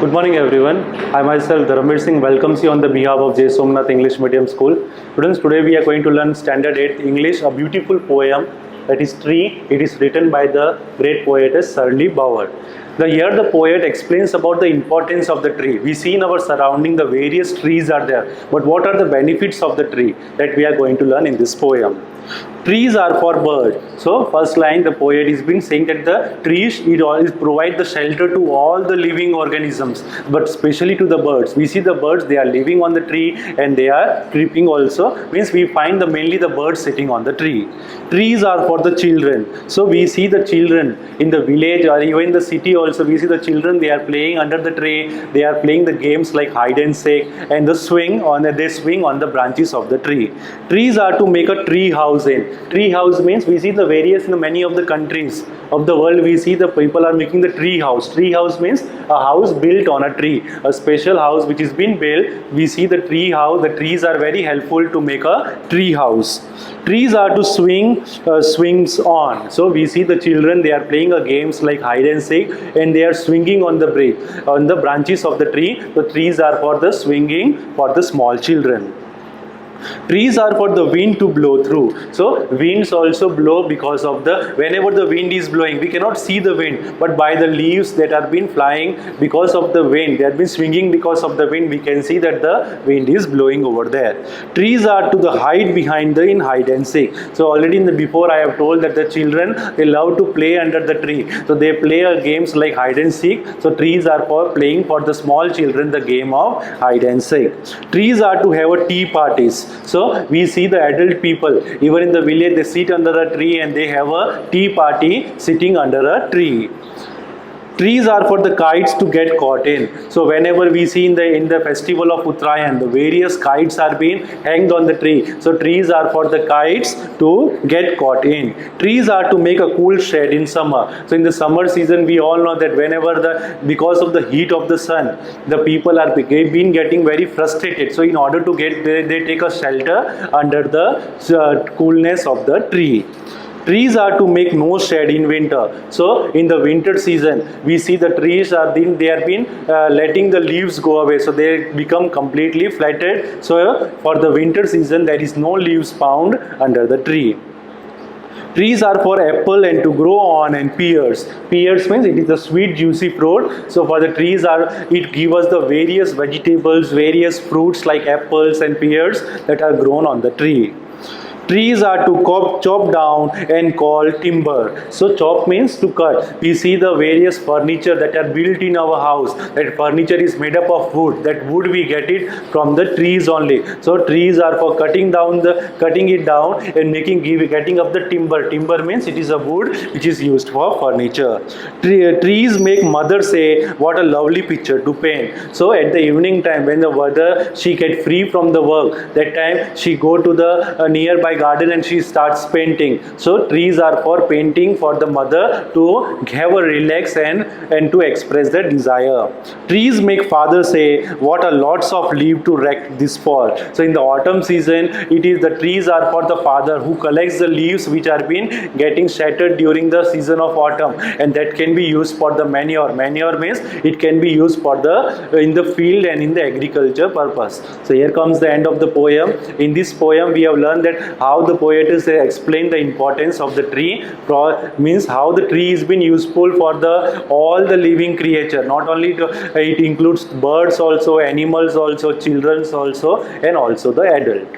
Good morning everyone. I myself Dharamir Singh welcomes you on the behalf of J. Somnath English Medium School. Students, today we are going to learn Standard 8 English, a beautiful poem that is Tree. It is written by the great poetess Shirley Bauer. Here the poet explains about the importance of the tree. We see in our surrounding the various trees are there. But what are the benefits of the tree that we are going to learn in this poem? Trees are for birds. So first line the poet is been saying that the trees provide the shelter to all the living organisms, but especially to the birds. We see the birds, they are living on the tree and they are creeping also. Means we find mainly the birds sitting on the tree. Trees are for the children. So we see the children in the village or even in the city also. We see the children, they are playing under the tree. They are playing the games like hide and seek and they swing on the branches of the tree. Trees are to make a tree house in. Tree house means we see the various in many of the countries of the world. We see the people are making the tree house. Tree house means a house built on a tree, a special house which is been built. We see the tree house. The trees are very helpful to make a tree house. Trees are to swings on. So we see the children, they are playing a games like hide and seek and they are swinging on the branches of the tree. The trees are for the swinging for the small children. Trees are for the wind to blow through. So winds also blow because of whenever the wind is blowing, we cannot see the wind, but by the leaves that have been flying because of the wind, they have been swinging because of the wind, we can see that the wind is blowing over there. Trees are to the hide behind in hide and seek. So already before I have told that the children, they love to play under the tree. So they play games like hide and seek. So trees are for playing for the small children the game of hide and seek. Trees are to have a tea parties. So we see the adult people, even in the village, they sit under a tree and they have a tea party sitting under a tree. Trees are for the kites to get caught in. So whenever we see in the festival of Uttarayan, the various kites are being hanged on the tree. So trees are for the kites to get caught in. Trees are to make a cool shade in summer. So in the summer season, we all know that because of the heat of the sun, the people are been getting very frustrated. So in order to they take a shelter under the coolness of the tree. Trees are to make no shade in winter. So in the winter season, we see the trees they are been letting the leaves go away. So they become completely flattened. So for the winter season, there is no leaves found under the tree. Trees are for apple and to grow on and pears. Pears means it is a sweet juicy fruit. So for the trees it gives us the various vegetables, various fruits like apples and pears that are grown on the tree. Trees are to chop down and call timber. So chop means to cut. We see the various furniture that are built in our house. That furniture is made up of wood. That wood we get it from the trees only. So trees are for cutting it down and getting up the timber. Timber means it is a wood which is used for furniture. Trees make mother say what a lovely picture to paint. So at the evening time when the mother she get free from the work, that time she go to the nearby garden and she starts painting. So trees are for painting for the mother to have a relax and to express their desire. Trees make father say what a lots of leaf to wreck this fall. So in the autumn season, it is the trees are for the father who collects the leaves which are been getting shattered during the season of autumn, and that can be used for the manure. Manure means it can be used for in the field and in the agriculture purpose. So here comes the end of the poem. In this poem we have learned that how the poetess explained the importance of the tree, means how the tree has been useful for all the living creature. Not only it includes birds also, animals also, children also, and also the adult.